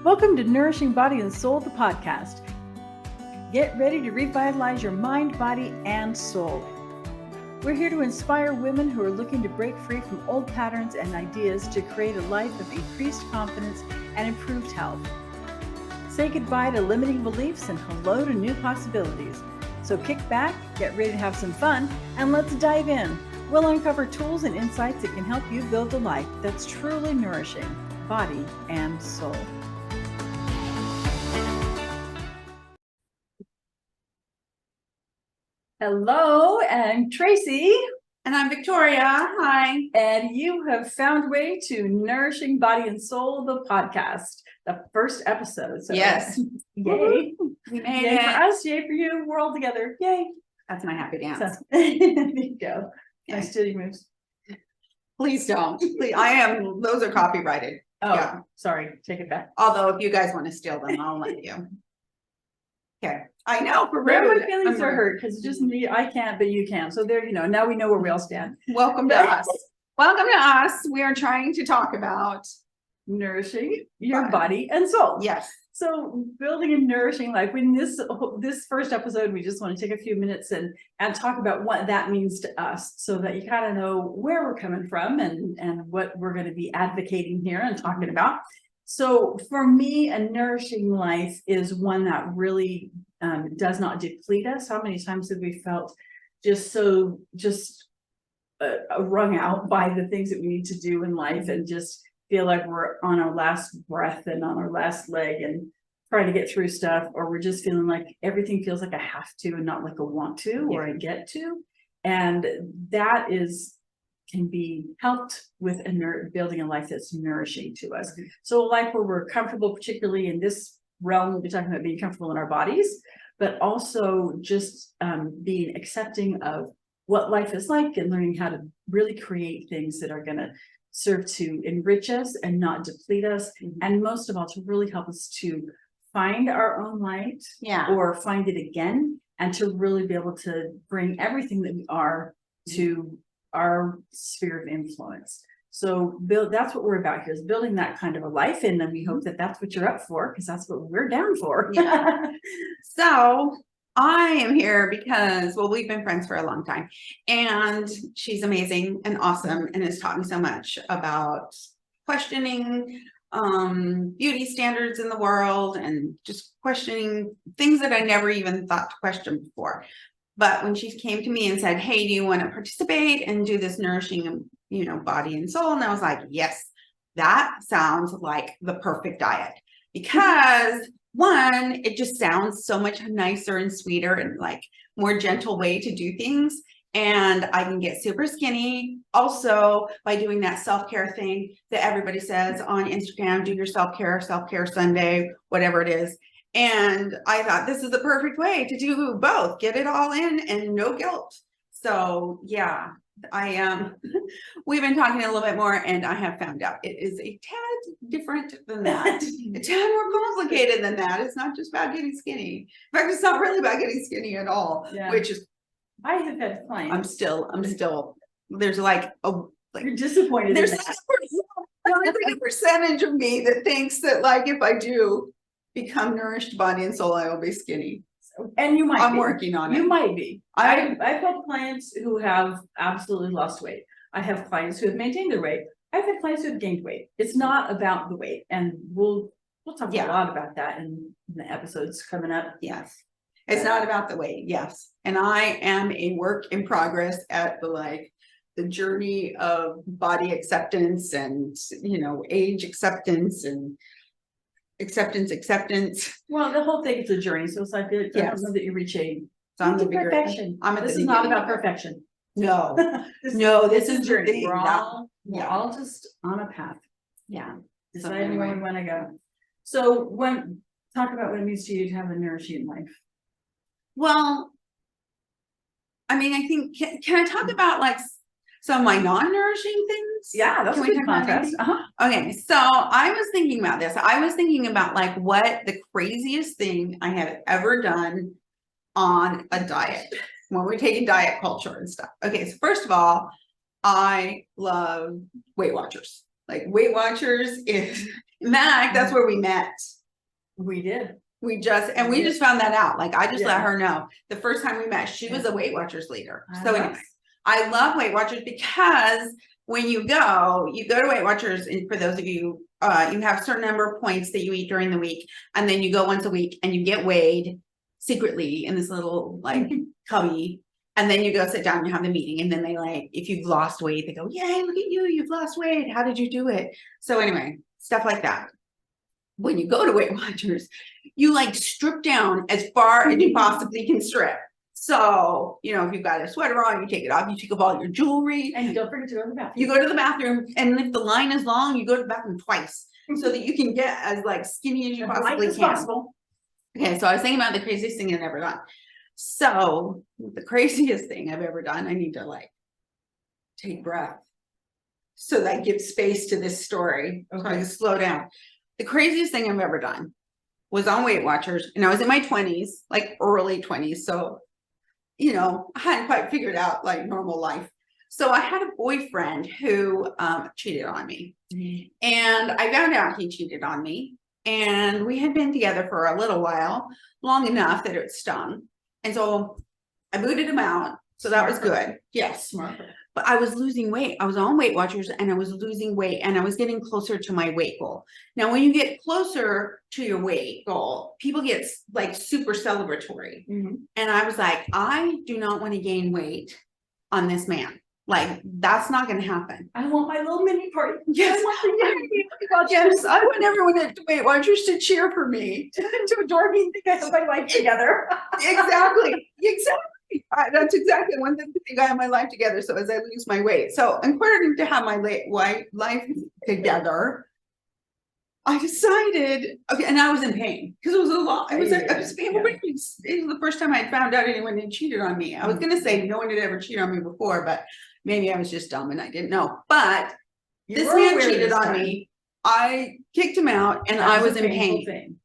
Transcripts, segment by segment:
Welcome to Nourishing Body and Soul, the podcast. Get ready to revitalize your mind, body, and soul. We're here to inspire women who are looking to break free from old patterns and ideas to create a life of increased confidence and improved health. Say goodbye to limiting beliefs and hello to new possibilities. So kick back, get ready to have some fun, and let's dive in. We'll uncover tools and insights that can help you build a life that's truly nourishing, body and soul. Hello, and Tracy. And I'm Victoria. Hi. And you have found a way to Nourishing Body and Soul, the podcast, the first episode. So Yes. Yay. We made Yay it. for us, yay for you. We're all together. Yay. That's my happy dance. So, there you go. Nice titty moves. Please don't. Please. Those are copyrighted. Oh, Yeah. Sorry. Take it back. Although if you guys want to steal them, I'll let you. Okay. I know, for Where real. my feelings are hurt because it's just me. I can't, but you can. So there, now we know where we all stand. Welcome to us. Welcome to us. We are trying to talk about Nourishing your body and soul. Yes. So building a nourishing life. In this first episode, we just want to take a few minutes and talk about what that means to us so that you kind of know where we're coming from and what we're going to be advocating here and talking about. So for me, a nourishing life is one that really does not deplete us. How many times have we felt just wrung out by the things that we need to do in life and just feel like we're on our last breath and on our last leg and trying to get through stuff, or we're just feeling like everything feels like I have to and not like a want to or I get to. And that can be helped with building a life that's nourishing to us. So a life where we're comfortable, particularly in this realm, we'll be talking about being comfortable in our bodies, but also just being accepting of what life is like and learning how to really create things that are going to serve to enrich us and not deplete us. And most of all, to really help us to find our own light or find it again, and to really be able to bring everything that we are to our sphere of influence. So that's what we're about here, is building that kind of a life. And then we hope that that's what you're up for, because that's what we're down for. Yeah. So I am here because, we've been friends for a long time, and she's amazing and awesome and has taught me so much about questioning beauty standards in the world and just questioning things that I never even thought to question before. But when she came to me and said, hey, do you want to participate and do this nourishing, body and soul? And I was like, yes, that sounds like the perfect diet, because one, it just sounds so much nicer and sweeter and like more gentle way to do things. And I can get super skinny also by doing that self-care thing that everybody says on Instagram, do your self-care Sunday, whatever it is. And I thought this is the perfect way to do both, get it all in and no guilt. So yeah, we've been talking a little bit more, and I have found out it is a tad different than that. A tad more complicated than that. It's not just about getting skinny. In fact, it's not really about getting skinny at all, which is, I have had clients. I'm still, there's like, you're disappointed. There's a percentage of me that thinks that like, if I do become nourished body and soul, I will be skinny. And you might I'm working on it. You might be. I've had clients who have absolutely lost weight. I have clients who have maintained their weight. I've had clients who have gained weight. It's not about the weight. And we'll talk a lot about that in the episodes coming up. Yes. It's not about the weight. Yes. And I am a work in progress at the journey of body acceptance and, age acceptance and acceptance. Well, the whole thing is a journey. So it's like, I don't know that you reach perfection. This is not about perfection. No, this is a journey. We're all just on a path. Yeah. Deciding where we want to go. So talk about what it means to you to have a nourishing life. Well, I mean, I think, can I talk about some of my non-nourishing things? Yeah, that's a good contrast. Okay, so I was thinking about this. I was thinking about what the craziest thing I have ever done on a diet when we're taking diet culture and stuff. Okay, so first of all, I love Weight Watchers. Weight Watchers is, in fact, that's where we met. We did. We just found that out. Like, I just let Yeah. her know the first time we met, she was a Weight Watchers leader. So Nice. anyway, I love Weight Watchers because when you go to Weight Watchers, and for those of you, you have a certain number of points that you eat during the week, and then you go once a week and you get weighed secretly in this little like cubby, and then you go sit down and have the meeting, and then they like, if you've lost weight, they go, yay, look at you, you've lost weight. How did you do it? So anyway, stuff like that. When you go to Weight Watchers, you like strip down as far as you possibly can strip. So, you know, if you've got a sweater on, you take it off, you take off all your jewelry. And don't forget to go to the bathroom. You go to the bathroom, and if the line is long, you go to the bathroom twice so that you can get as like skinny as you possibly can. Possible. Okay, so I was thinking about the craziest thing I've ever done. So the craziest thing I've ever done, I need to like take breath so that gives space to this story. Okay, so I can slow down. The craziest thing I've ever done was on Weight Watchers, and I was in my 20s, like early 20s. So, you know, I hadn't quite figured out like normal life. So I had a boyfriend who cheated on me, and I found out he cheated on me, and we had been together for a little while, long enough that it stung. And so I booted him out. So that was good. Yes. Smart. But I was losing weight. I was on Weight Watchers, and I was losing weight, and I was getting closer to my weight goal. Now, when you get closer to your weight goal, people get like super celebratory. And I was like, I do not want to gain weight on this man. Like, that's not going to happen. I want my little mini party. Yes. Yes. I want everyone at Weight Watchers to cheer for me. To adore me and think I have my life together. Exactly. Exactly. That's exactly one thing to think I have my life together. So as I lose my weight, so according to have my life together, I decided, okay, and I was in pain because it was a lot. I was painful. It was the first time I found out anyone had cheated on me. I was going to say no one had ever cheated on me before, but maybe I was just dumb and I didn't know. But this man cheated on me. I kicked him out, and I was in pain.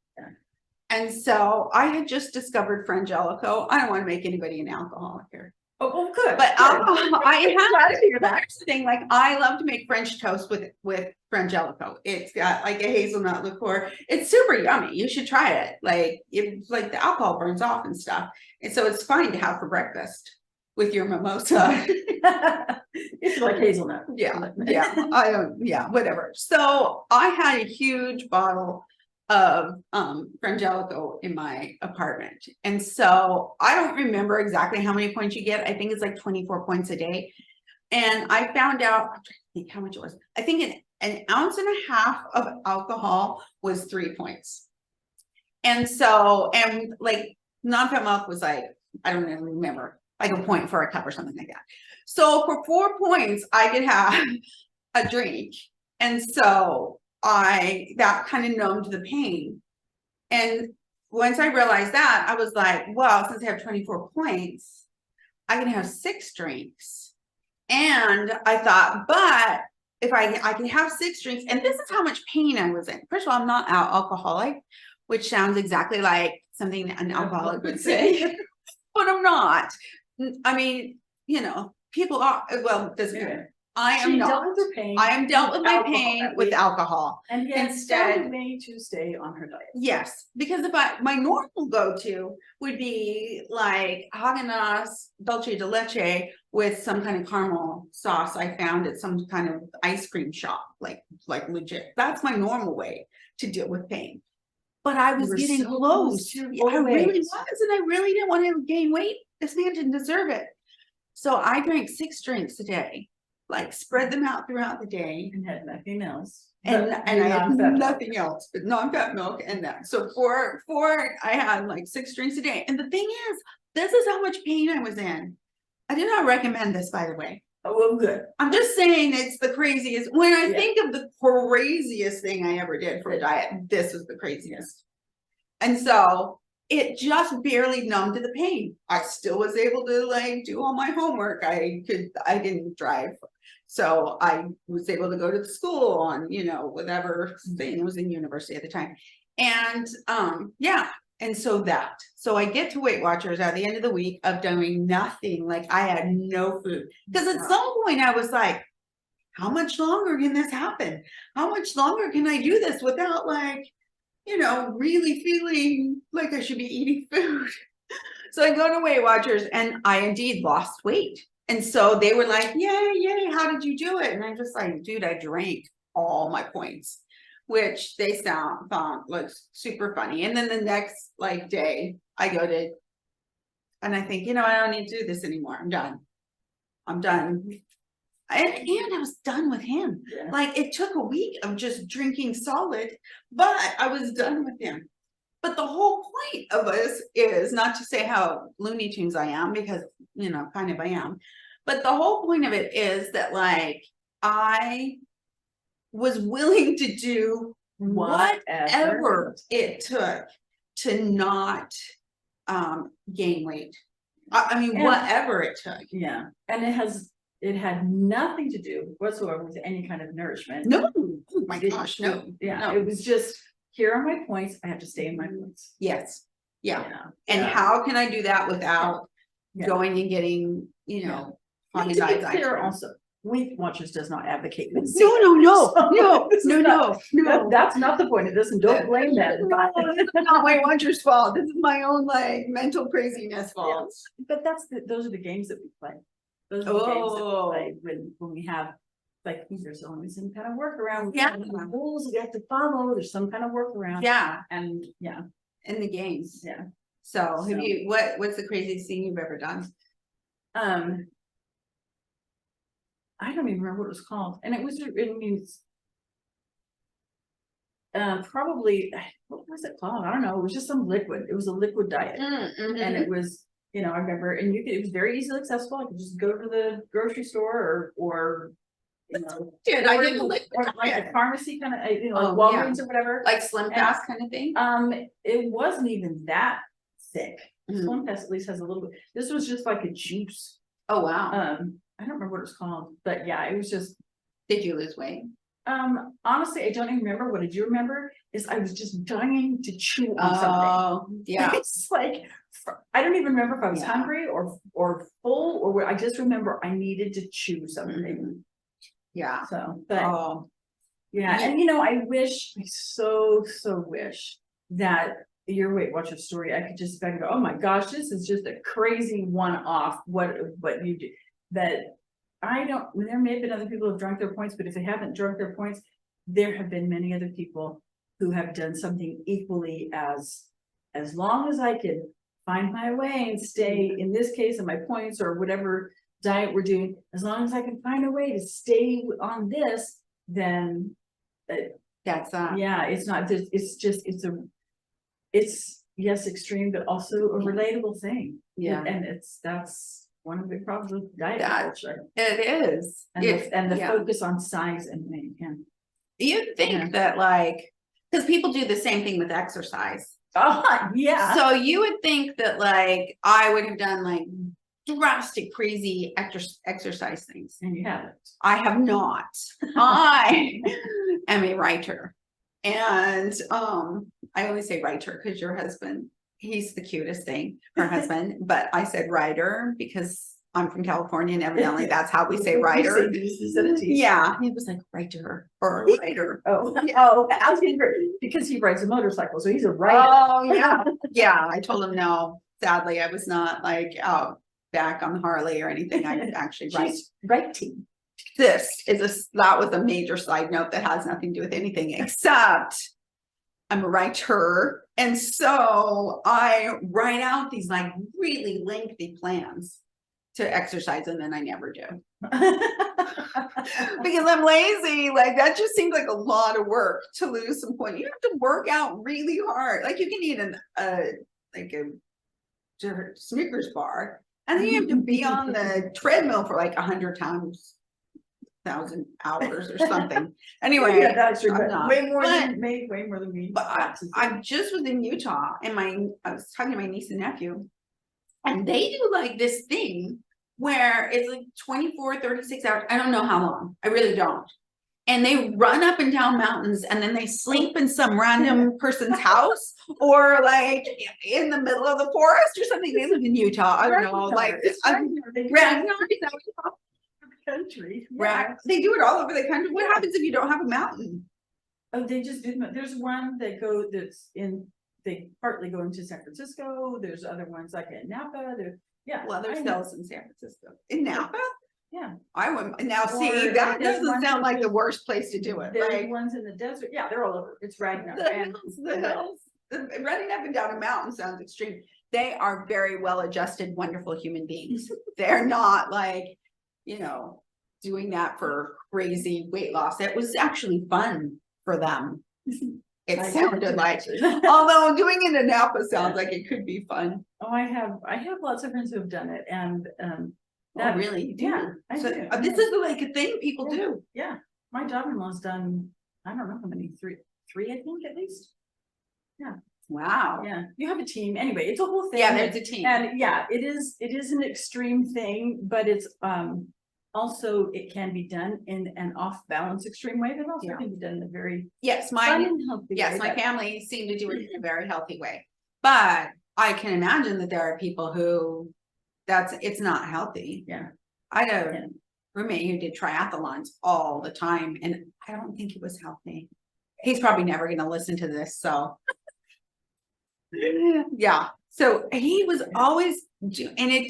And so I had just discovered Frangelico. I don't want to make anybody an alcoholic here. Oh, well, good. But good. I have to hear that. Here's the thing, like, I love to make French toast with Frangelico. It's got like a hazelnut liqueur. It's super yummy. You should try it. Like, it's like the alcohol burns off and stuff. And so it's fine to have for breakfast with your mimosa. It's like hazelnut. Yeah. Yeah, whatever. So I had a huge bottle of Frangelico in my apartment, and so I don't remember exactly how many points you get. I think it's like 24 points a day, and I found out, I'm trying to think how much it was. I think an ounce and a half of alcohol was 3 points, and so, and like non-fat milk was like, I don't even remember, like a point for a cup or something like that. So for 4 points I could have a drink, and so that kind of numbed the pain. And once I realized that, I was like, well, since I have 24 points, I can have 6 drinks. And I thought, but if I can have 6 drinks, and this is how much pain I was in. First of all, I'm not alcoholic, which sounds exactly like something that an alcoholic would say, but I'm not. I mean, you know, people are, well, it doesn't matter. I am dealt with her pain. I am dealt with my pain with alcohol. And he instead me to stay on her diet. Yes, because if my normal go-to would be like Haagen-Dazs dulce de leche with some kind of caramel sauce I found at some kind of ice cream shop, like legit. That's my normal way to deal with pain. But I was getting close. I really was, and I really didn't want to gain weight. This man didn't deserve it. So I drank 6 drinks a day. Like, spread them out throughout the day, and had nothing else, and I had nothing else but non-fat milk and that. So I had like 6 drinks a day. And the thing is, this is how much pain I was in. I do not recommend this, by the way. Oh, well, good. I'm just saying it's the craziest. When I think of the craziest thing I ever did for a diet, this was the craziest. And so it just barely numbed the pain. I still was able to like do all my homework. I didn't drive. So I was able to go to the school on, you know, whatever thing. It was in university at the time. And yeah. And so I get to Weight Watchers at the end of the week of doing nothing. Like, I had no food. Because at some point I was like, how much longer can this happen? How much longer can I do this without like really feeling like I should be eating food. So I go to Weight Watchers and I indeed lost weight. And so they were like, yay, yay, how did you do it? And I'm just like, dude, I drank all my points, which they thought was super funny. And then the next day I go to, and I think, I don't need to do this anymore. I'm done. And I was done with him. Yeah. Like it took a week of just drinking solid, but I was done with him. But the whole point of this is not to say how Looney Tunes I am, because, kind of I am. But the whole point of it is that like, I was willing to do whatever it took to not gain weight. I mean, whatever it took. Yeah. And it had nothing to do whatsoever with any kind of nourishment. No. Oh my gosh, no. Yeah. No. It was just, here are my points. I have to stay in my points. Yes. Yeah. Yeah. And how can I do that without Yeah. going and getting, To be clear, also, Weight Watchers does not advocate this. No. That's not the point of this, and don't blame them. This is not Weight Watchers' fault. This is my own like mental craziness fault. But those are the games that we play. Those are the games that we play when we have, like, there's always some kind of workaround. Yeah. Rules we have to follow. There's some kind of workaround. Yeah. And yeah. In the games. Yeah. So have you, what's the craziest thing you've ever done? I don't even remember what it was called. And it means probably, what was it called? I don't know. It was just some liquid. It was a liquid diet. And it was, I remember, and it was very easily accessible. I could just go to the grocery store or I did a liquid like a pharmacy kind of, like Oh, Walgreens or whatever. like Slim Fast kind of thing. It wasn't even that thick. Mhm. Slim Fast at least has a little bit. This was just like a juice. Oh wow. I don't remember what it's called, but yeah, it was just. Did you lose weight? Honestly, I don't even remember. What I do remember is I was just dying to chew on something. Yeah. It's like, I don't even remember if I was Yeah. hungry or full or what. I just remember I needed to chew something. Yeah. So, but yeah. and I so wish that your Weight Watchers story, I could just go, oh my gosh, this is just a crazy one-off. What you do that. There may have been other people who have drunk their points, but if they haven't drunk their points, there have been many other people who have done something equally as long as I can find my way and stay, in this case, in my points or whatever diet we're doing, as long as I can find a way to stay on this, then that's it's not just, it's yes, extreme, but also a relatable thing. Yeah. And that's one of the problems with diet culture. It is. And the focus on size and weight. You think that because people do the same thing with exercise. Oh, yeah. So you would think that I would have done drastic, crazy exercise things. And you haven't. I have not. I am a writer. And I only say writer because your husband, he's the cutest thing, her husband, but I said writer because I'm from California and evidently that's how we say writer. Yeah, he was like writer or writer. Because he rides a motorcycle, so he's a writer. Oh yeah, yeah. I told him no. Sadly, I was not out back on Harley or anything. I actually writing. That was a major side note that has nothing to do with anything except I'm a writer. And so I write out these really lengthy plans to exercise and then I never do. Because I'm lazy. That just seems like a lot of work to lose some weight. You have to work out really hard. You can eat a Snickers bar and then you have to be on the treadmill for 100 times 1,000 hours or something. Anyway, yeah, that's true. Way more than me. But I just was in Utah and I was talking to my niece and nephew, and they do this thing where it's 24, 36 hours. I don't know how long. I really don't. And they run up and down mountains and then they sleep in some random person's house or in the middle of the forest or something. They live in Utah. I don't know. Country. Right. They do it all over the country. What happens if you don't have a mountain? Oh, they just do, there's one they partly go into San Francisco, there's other ones like in Napa, Well, there's I know. sales in San Francisco. In Napa? Yeah. I wouldn't, now see, Or that there's doesn't one sound like the there's- worst place to do it, There's like. ones in the desert, yeah, they're all over, it's Ragnar. The hills, running up and down a mountain sounds extreme. They are very well-adjusted, wonderful human beings. They're not like, doing that for crazy weight loss. It was actually fun for them. It I sounded can like, imagine. although doing it in Napa sounds like it could be fun. Oh, I have lots of friends who have done it, and Oh, really? You do? yeah, I So, do. this is like a thing people Yeah. do. Yeah, my daughter-in-law's done, I don't know how many, three, I think at least. Wow. Yeah, you have a team. Anyway, it's a whole thing. Yeah, there's a team. And yeah, it is an extreme thing, but it's also it can be done in an off balance extreme way, but also Yeah. can be done in a very Yes, fun and healthy yes, way. my But family seemed to do it in a very healthy way. But I can imagine that there are people who it's not healthy. Yeah. I had a Yeah. roommate who did triathlons all the time, and I don't think it was healthy. He's probably never going to listen to this, so. Yeah, so he was always and it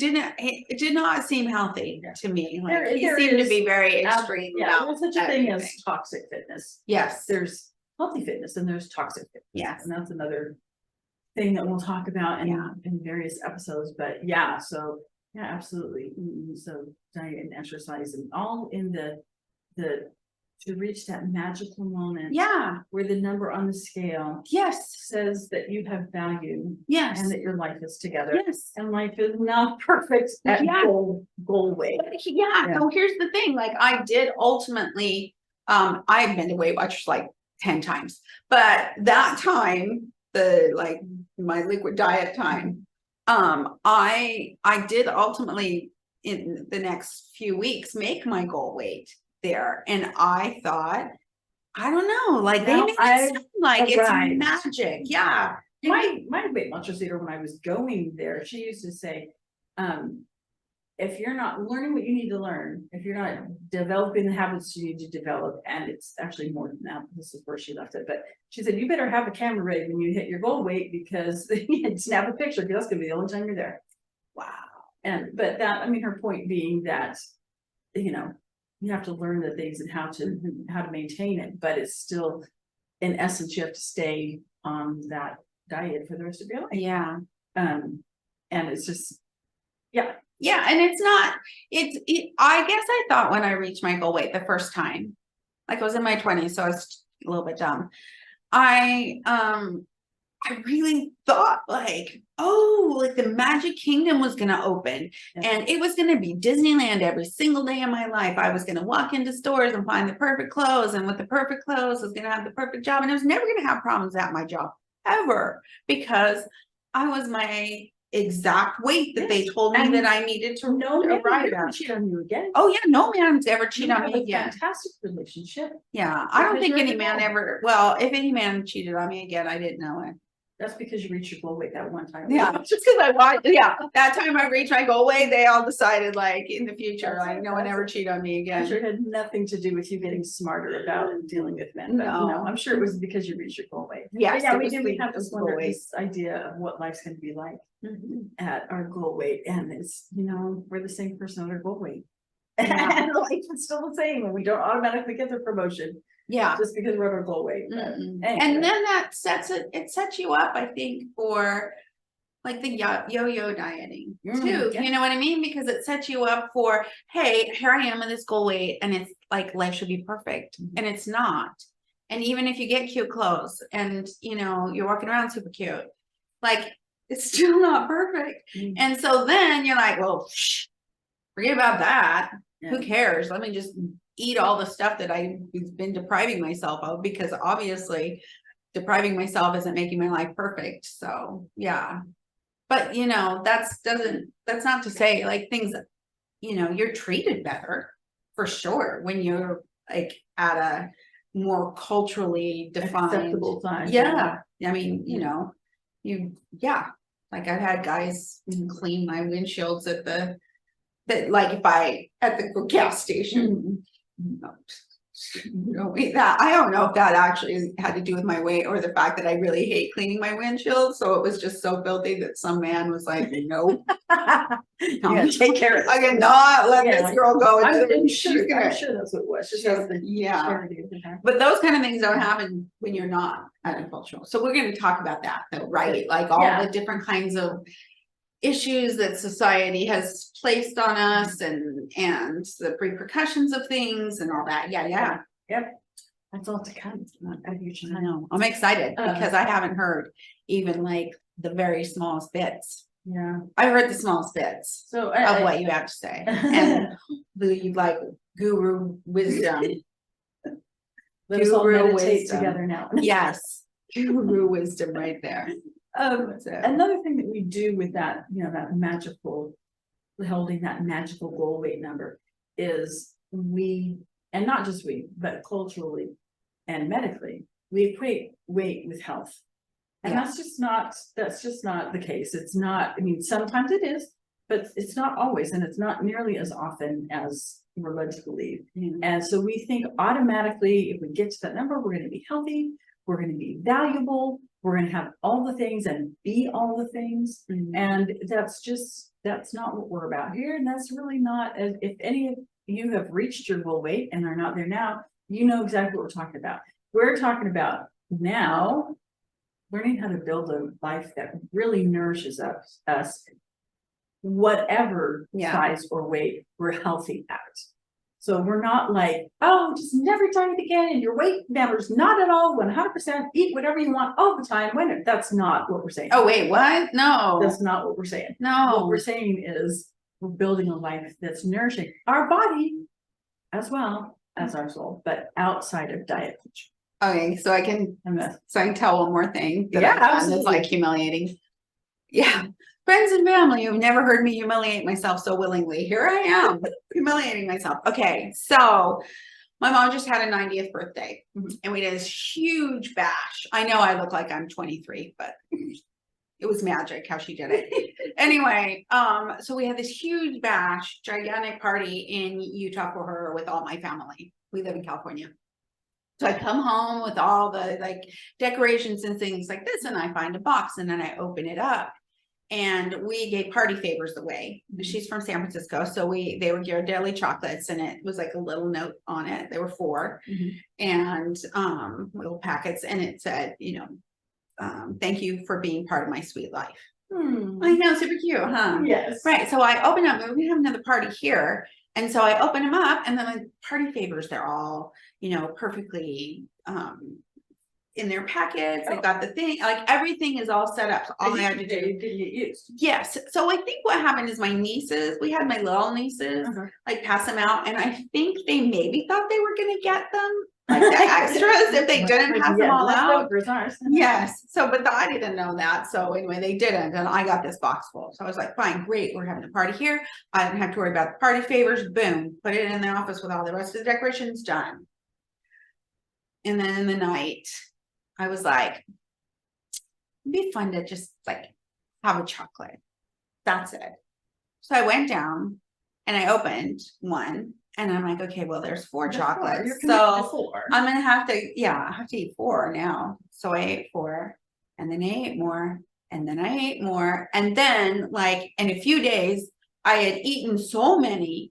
did not seem healthy to me. Like he There seemed to is, be very extreme. yeah, about there's such a thing as everything. toxic fitness. Yes. There's healthy fitness and there's toxic fitness. Yes. And that's another thing that we'll talk about in various episodes, but yeah, so yeah, absolutely. So diet and exercise and all in the to reach that magical moment. Yeah. Where the number on the scale Yes. says that you have value Yes. and that your life is together. Yes. And life is not perfect at Yeah. goal weight. Yeah. So here's the thing, like I did ultimately, I've been to Weight Watchers like 10 times, but that time, my liquid diet time, I did ultimately in the next few weeks make my goal weight there. And I thought, I don't know, like they Now made I've it sound like arrived. it's magic. Yeah. My Weight Watchers leader, when I was going there, she used to say, if you're not learning what you need to learn, if you're not developing the habits you need to develop, and it's actually more than that, this is where she left it, but she said, you better have a camera ready when you hit your goal weight because snap a picture because that's gonna be the only time you're there. Wow. But that, I mean, her point being that, you have to learn the things and how to maintain it, but it's still, in essence, you have to stay on that diet for the rest of your life. Yeah. And it's just, yeah. Yeah, and it's not, I guess I thought when I reached my goal weight the first time, like I was in my 20s, so I was a little bit dumb. I really thought like, oh, like the Magic Kingdom was gonna open and it was gonna be Disneyland every single day of my life. I was gonna walk into stores and find the perfect clothes, and with the perfect clothes, I was gonna have the perfect job, and I was never gonna have problems at my job ever because I was my exact weight that they told me that I needed to arrive at. Cheat on you again. Oh yeah, no man's ever cheated You on have me a again. fantastic relationship. Yeah, I don't Because think you're any the man goal. ever, well, if any man cheated on me again, I didn't know it. That's because you reached your goal weight that one time. Yeah, just because I watched, yeah, that time I reached my goal weight, they all decided like in the future, like no one ever cheat on me I'm again. sure it had nothing to do with you getting smarter about dealing with men, but no, I'm sure it was because you reached your goal weight. Yes, Yeah, it we was did. We have the this goal weight. this idea of what life's going to be like Mhm. at our goal weight, and it's we're the same person at our goal weight, Yeah. and life is still the same, and we don't automatically get the promotion Yeah. just because we're at our goal weight. But Mm-mm. anyway. And then that sets you up, I think, for like the yo-yo dieting too. Yeah. You know what I mean? Because it sets you up for, hey, here I am at this goal weight, and it's like life should be perfect, and it's not. And even if you get cute clothes and you're walking around super cute, like it's still not perfect. And so then you're like, well, forget about that. Who cares? Let me just eat all the stuff that I've been depriving myself of, because obviously depriving myself isn't making my life perfect. So yeah. But that's not to say like things, you're treated better for sure when you're like at a more culturally defined acceptable time. Yeah. I mean, like I've had guys clean my windshields at the gas station. don't eat that. I don't know if that actually had to do with my weight or the fact that I really hate cleaning my windshield. So it was just so filthy that some man was like, nope. Yeah, take care of I it. cannot let Yeah. this girl go. I'm She's sure gonna, that's what it was. Just she's- has the yeah. charity of the fact. But those kind of things don't happen when you're not agricultural. So we're going to talk about that though, right? Like all Yeah. the different kinds of issues that society has placed on us and the repercussions of things and all that. Yeah. Yep. That's all to come. It's not a huge I time. know. I'm excited because I haven't heard even like the very smallest bits. Yeah. I heard the smallest bits So of what you have to say and the like guru wisdom. let us all Guru meditate wisdom. together now. Yes. Guru wisdom right there. So, Another thing that we do with that, that magical, holding that magical goal weight number is and not just we, but culturally and medically, we equate weight with health. And Yeah. that's just not the case. It's not, I mean, sometimes it is, but it's not always, and it's not nearly as often as we're led to believe. And so we think automatically, if we get to that number, we're going to be healthy, we're going to be valuable, we're going to have all the things and be all the things. And that's not what we're about here. And that's really not, if any of you have reached your goal weight and are not there now, you know exactly what we're talking about. We're talking about now learning how to build a life that really nourishes us whatever size or weight we're healthy at. So we're not like, oh, just never diet again, and your weight matters not at all, 100%, eat whatever you want all the time. That's not what we're saying. Oh, wait, what? No. That's not what we're saying. No. What we're saying is we're building a life that's nourishing our body as well as our soul, but outside of diet culture. Okay, so I can tell one more thing that Yeah, I've done that's absolutely. like humiliating. Yeah. Friends and family who've never heard me humiliate myself so willingly. Here I am humiliating myself. Okay, so my mom just had a 90th birthday and we did this huge bash. I know I look like I'm 23, but it was magic how she did it. Anyway, so we had this huge bash, gigantic party in Utah for her with all my family. We live in California. So I come home with all the like decorations and things like this, and I find a box and then I open it up. And we gave party favors away. She's from San Francisco, so they were Ghirardelli chocolates, and it was like a little note on it. There were 4, and little packets, and it said, thank you for being part of my sweet life. I know, super cute, huh? Yes. Right. So I open up, and we have another party here, and so I open them up, and then like party favors, they're all perfectly in their packets. I got the thing, like everything is all set up. So all I had to do didn't get used. Yes. So I think what happened is my nieces, we had my little nieces like pass them out, and I think they maybe thought they were going to get them like the extras if they didn't pass them all out. Yes. So, but I didn't know that. So anyway, they didn't, and I got this box full. So I was like, fine, great. We're having a party here. I didn't have to worry about the party favors. Boom, put it in the office with all the rest of the decorations done. And then in the night, I was like, it'd be fun to just like have a chocolate. That's it. So I went down and I opened one, and I'm like, okay, well, there's 4 chocolates. So I'm going to have to, I have to eat 4 now. So I ate 4, and then I ate more, and then I ate more. And then like in a few days, I had eaten so many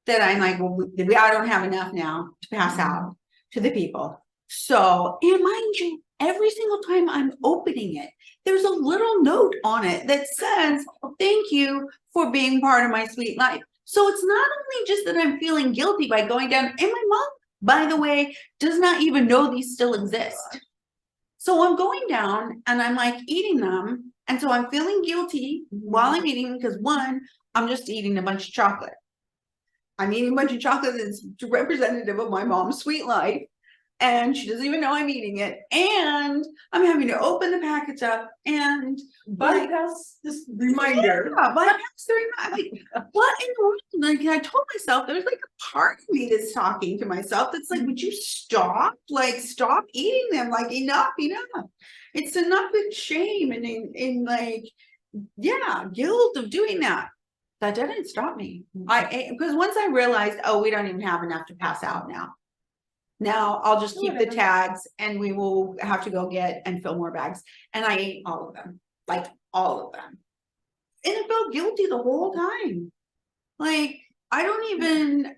that I'm like, well, I don't have enough now to pass out to the people. So, and mind you, every single time I'm opening it, there's a little note on it that says, thank you for being part of my sweet life. So it's not only just that I'm feeling guilty by going down, and my mom, by the way, does not even know these still exist. So I'm going down and I'm like eating them. And so I'm feeling guilty while I'm eating because 1, I'm just eating a bunch of chocolate. I'm eating a bunch of chocolate that's representative of my mom's sweet life. And she doesn't even know I'm eating it, and I'm having to open the package up and bypass this reminder. Bypass the reminder. Like, what in the world? Like, I told myself there's like a part of me that's talking to myself that's like, would you stop? Like, stop eating them. Like, enough. It's enough with shame and in like, guilt of doing that. That didn't stop me. Because once I realized, oh, we don't even have enough to pass out now. Now I'll just keep the Whatever. tags and we will have to go get and fill more bags. And I ate all of them, like all of them. And I felt guilty the whole time. Like, I don't even,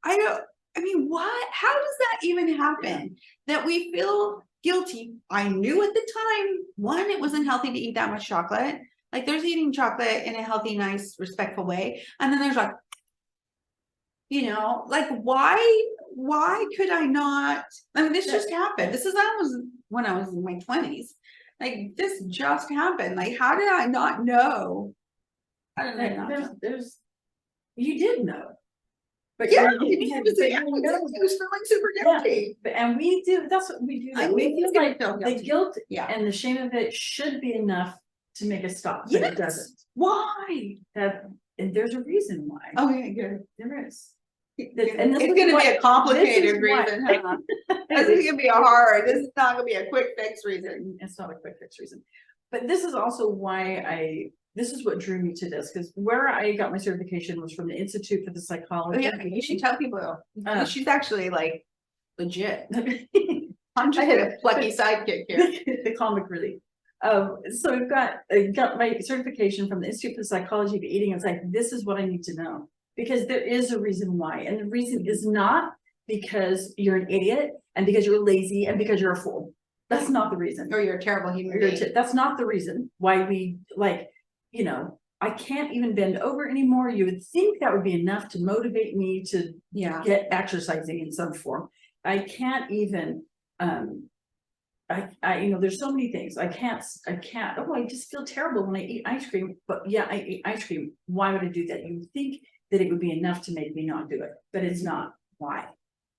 I mean, what, how does that even happen? That we feel guilty. I knew at the time, one, it wasn't healthy to eat that much chocolate. Like there's eating chocolate in a healthy, nice, respectful way. And then there's like, you know, like why could I not? I mean, this just happened. When I was in my 20s. Like this just happened. Like, how did I not know? How did I not know? You did know. But Yeah, you was feeling super guilty. And we do, that's what we do. I We knew feel you like feel the guilty. guilt Yeah. and the shame of it should be enough to make us stop, but it doesn't. Why? And there's a reason why. Okay, good. There is. And it's gonna be a complicated reason, huh? This is gonna be this is not gonna be a quick fix reason. It's not a quick fix reason. But this is also why this is what drew me to this, because where I got my certification was from the Institute for the Psychology. Oh, yeah, you should tell people. She's actually like legit. I'm just I had a plucky sidekick here. The comic relief. So I got my certification from the Institute for the Psychology of Eating. It's like, this is what I need to know, because there is a reason why. And the reason is not because you're an idiot and because you're lazy and because you're a fool. That's not the reason. Or you're a terrible human being. That's not the reason why we, like, you know, I can't even bend over anymore. You would think that would be enough to motivate me to get exercising in some form. I can't even, you know, there's so many things. I can't, oh, I just feel terrible when I eat ice cream, but yeah, I eat ice cream. Why would I do that? You would think that it would be enough to make me not do it, but it's not. Why?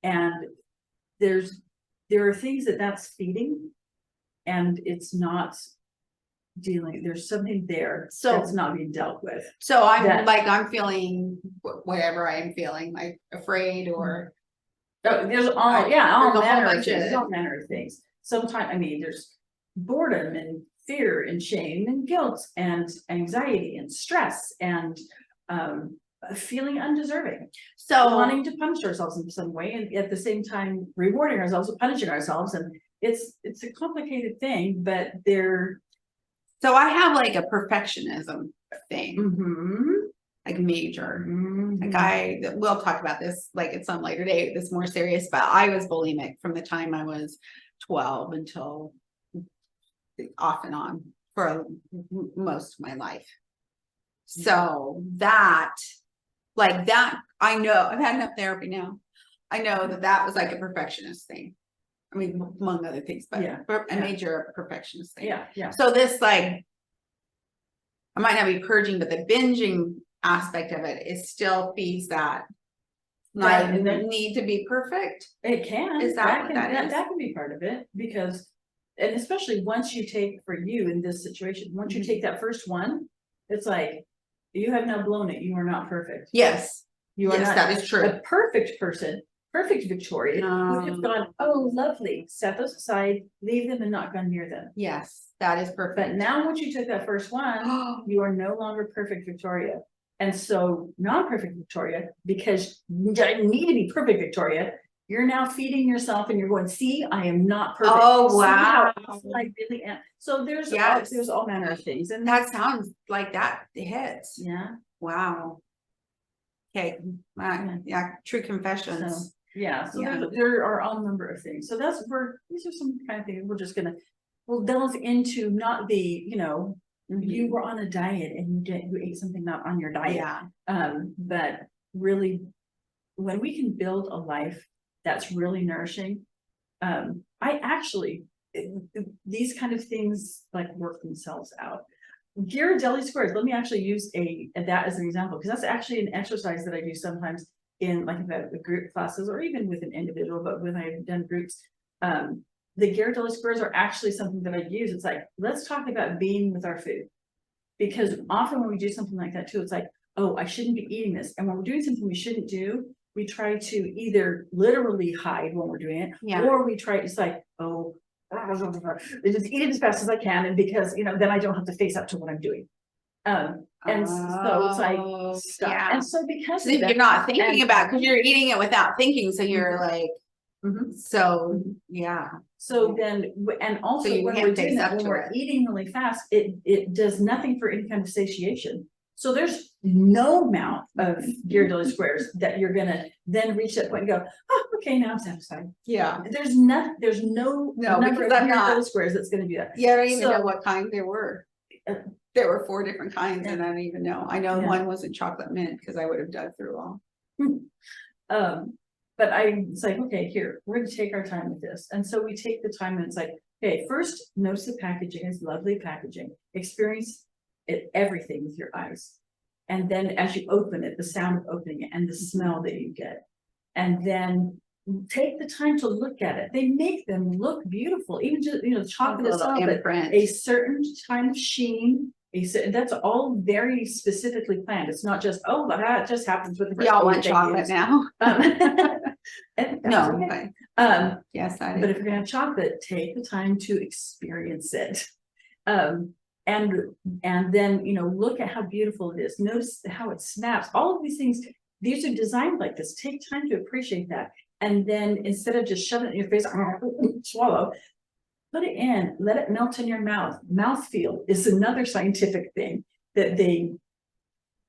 And there are things that's feeding, and it's not dealing, there's something there that's not being dealt with. So I'm feeling whatever I am feeling, like afraid or there's all manner of things. Sometimes, I mean, there's boredom and fear and shame and guilt and anxiety and stress and feeling undeserving. So wanting to punish ourselves in some way, and at the same time rewarding ourselves with punishing ourselves. And it's a complicated thing, but so I have like a perfectionism thing, like major. Like we'll talk about this like at some later date, that's more serious, but I was bulimic from the time I was 12 until off and on for most of my life. So I know I've had enough therapy now. I know that was like a perfectionist thing. I mean, among other things, but a major perfectionist thing. Yeah. So this, like, I might not be purging, but the binging aspect of it is still feeds that. Like, need to be perfect. It can. Is that what that is? That can be part of it, because, and especially once you take, for you in this situation, once you take that first one, it's like, you have now blown it. You are not perfect. Yes. You are not. That is true. A perfect person. Perfect Victoria would have gone, oh, lovely, set those aside, leave them and not gone near them. Yes, that is perfect. But now once you took that first one, you are no longer perfect Victoria. And so non-perfect Victoria, because I need to be perfect Victoria, you're now feeding yourself and you're going, see, I am not perfect. Oh, wow. I really am. So there's all manner of things. And that sounds like that hits. Yeah. Wow. Okay. True confessions. So there are all number of things. So these are some kind of things we'll delve into, not the, you were on a diet and you ate something not on your diet. Yeah. But really, when we can build a life that's really nourishing, these kind of things like work themselves out. Ghirardelli squares. Let me actually use that as an example, because that's actually an exercise that I do sometimes in like the group classes, or even with an individual, but when I've done groups, the Ghirardelli squares are actually something that I use. It's like, let's talk about being with our food, because often when we do something like that too, it's like, oh, I shouldn't be eating this. And when we're doing something we shouldn't do, we try to either literally hide when we're doing it, or we try, it's like, oh, just eat it as fast as I can. And because, then I don't have to face up to what I'm doing. And so it's like, stop. And so because you're not thinking about, because you're eating it without thinking. So you're like, So, yeah. So then, and also you when can't we're doing face that, up when to we're it. eating really fast, it does nothing for any kind of satiation. So there's no amount of Ghirardelli squares that you're gonna then reach that point and go, oh, okay, now I'm satisfied. Yeah. There's no No, number of because I'm not. Ghirardelli squares that's gonna do that. Yeah, I don't even know So- what kind there were. Uh, There were 4 different kinds, and I don't even know. I know Yeah. one wasn't chocolate mint because I would have dug through all. But it's like, okay, here, we're gonna take our time with this. And so we take the time and it's like, okay, first notice the packaging is lovely packaging. Experience it, everything with your eyes. And then as you open it, the sound of opening it and the smell that you get. And then take the time to look at it. They make them look beautiful, even just, chocolate itself, but a certain kind of sheen. That's all very specifically planned. It's not just, oh, that just happens with the We all want chocolate now. No, okay. yes, I But do. if you're gonna have chocolate, take the time to experience it. And then, look at how beautiful it is. Notice how it snaps. All of these things, these are designed like this. Take time to appreciate that. And then instead of just shoving it in your face, swallow, put it in, let it melt in your mouth. Mouthfeel is another scientific thing that they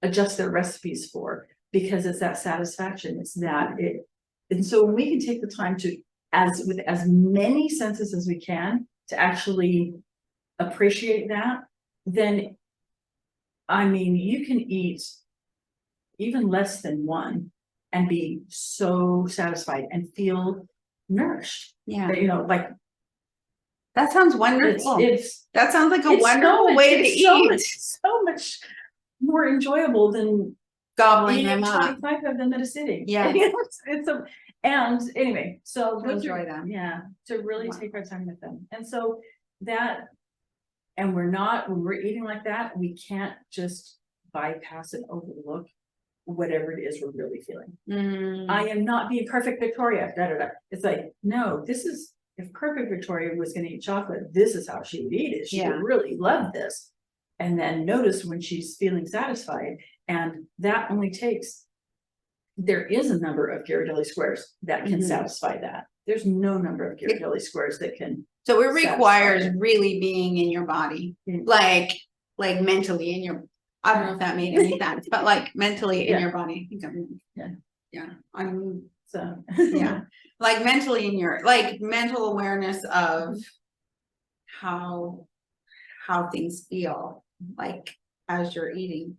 adjust their recipes for, because it's that satisfaction. It's that it. And so when we can take the time to, with as many senses as we can, to actually appreciate that, then, I mean, you can eat even less than one and be so satisfied and feel nourished. Yeah. Like, that sounds wonderful. That sounds like a wonderful way to eat. So much more enjoyable than gobbling them up. 25 of them at a sitting. Yeah. And anyway, so enjoy them. Yeah, to really take our time with them. And so that, and when we're eating like that, we can't just bypass and overlook whatever it is we're really feeling. I am not being perfect Victoria. It's like, no, this is, if perfect Victoria was going to eat chocolate, this is how she would eat it. She would really love this. And then notice when she's feeling satisfied, and that only takes, there is a number of Ghirardelli squares that can satisfy that. There's no number of Ghirardelli squares that can. So it requires really being in your body, like mentally in your, I don't know if that made any sense, but like mentally in your body. I'm so like mentally in your, like mental awareness of how things feel like as you're eating.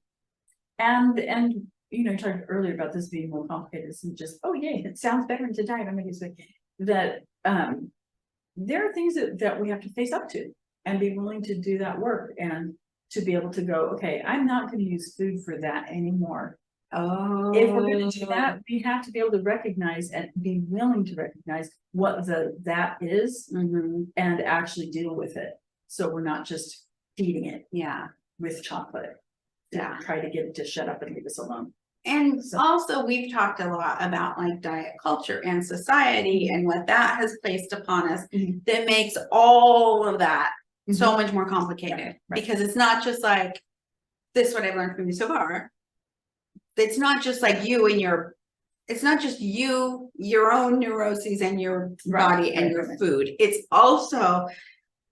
And you talked earlier about this being more complicated than just, oh yay, it sounds better to diet. I'm making that there are things that we have to face up to and be willing to do that work, and to be able to go, okay, I'm not going to use food for that anymore. Oh, if we're going to do that, we have to be able to recognize and be willing to recognize what that is, and actually deal with it. So we're not just feeding it with chocolate to try to get it to shut up and leave us alone. And also we've talked a lot about like diet culture and society and what that has placed upon us that makes all of that so much more complicated, because it's not just like, this is what I've learned from you so far. It's not just like you and it's not just your own neuroses and your body and your food. It's also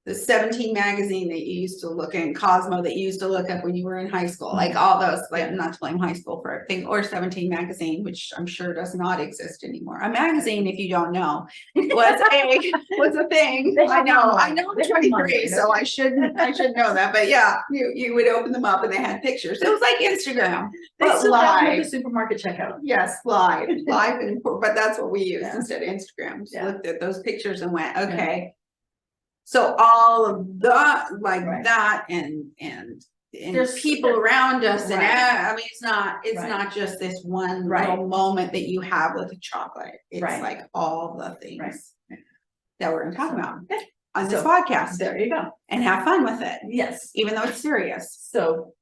the 17 magazine that you used to look in, Cosmo that you used to look up when you were in high school, like all those, like not to blame high school for everything, or 17 magazine, which I'm sure does not exist anymore. A magazine, if you don't know, was a thing. I know I'm 23, so I should know that. But yeah, you would open them up and they had pictures. It was like Instagram, but live. The supermarket checkout. Yes, live, but that's what we used instead of Instagram. Just looked at those pictures and went, okay. So all of that, that, and there's people around us, and I mean, it's not just this one little moment that you have with a chocolate. It's like all the things that we're going to talk about on this podcast. There you go, and have fun with it. Yes, even though it's serious. So,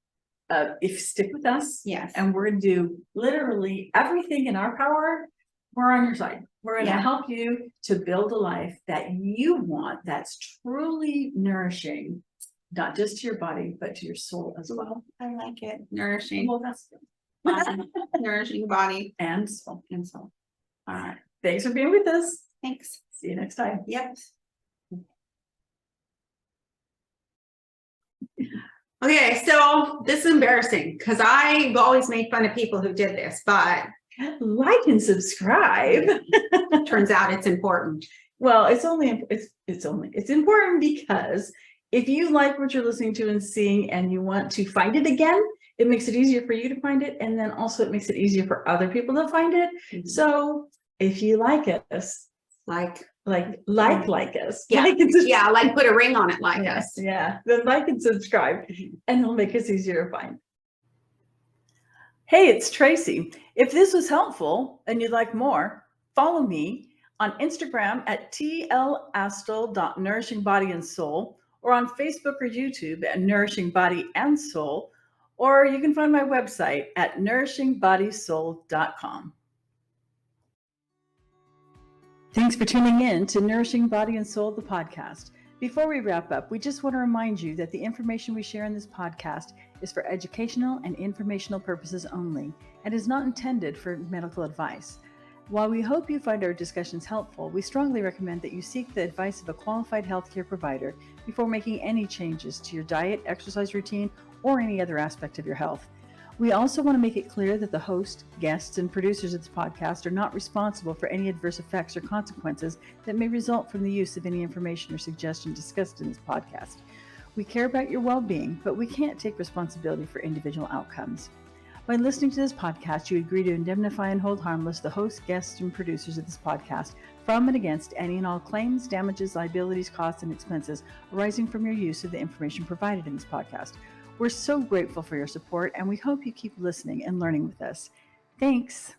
if you stick with us, and we're going to do literally everything in our power, we're on your side. We're going to help you to build a life that you want, that's truly nourishing, not just to your body, but to your soul as well. I like it. Nourishing. Well, that's good. Nourishing body and soul. All right. Thanks for being with us. Thanks. See you next time. Yep. Okay, so this is embarrassing because I've always made fun of people who did this, but Like and subscribe. turns out it's important. Well, it's important because if you like what you're listening to and seeing and you want to find it again, it makes it easier for you to find it. And then also it makes it easier for other people to find it. Mhm. So if you like us, like us. Yeah. Like and subscribe. Yeah, like put a ring on it, like Yeah, us. yeah. Then like and subscribe, Mhm. and it'll make us easier to find. Hey, it's Tracy. If this was helpful and you'd like more, follow me on Instagram at tlastel.nourishingbodyansoul, or on Facebook or YouTube at Nourishing Body and Soul, or you can find my website at nourishingbodysoul.com. Thanks for tuning in to Nourishing Body and Soul, the podcast. Before we wrap up, we just want to remind you that the information we share in this podcast is for educational and informational purposes only and is not intended for medical advice. While we hope you find our discussions helpful, we strongly recommend that you seek the advice of a qualified healthcare provider before making any changes to your diet, exercise routine, or any other aspect of your health. We also want to make it clear that the host, guests, and producers of this podcast are not responsible for any adverse effects or consequences that may result from the use of any information or suggestion discussed in this podcast. We care about your well-being, but we can't take responsibility for individual outcomes. By listening to this podcast, you agree to indemnify and hold harmless the host, guests, and producers of this podcast from and against any and all claims, damages, liabilities, costs, and expenses arising from your use of the information provided in this podcast. We're so grateful for your support, and we hope you keep listening and learning with us. Thanks.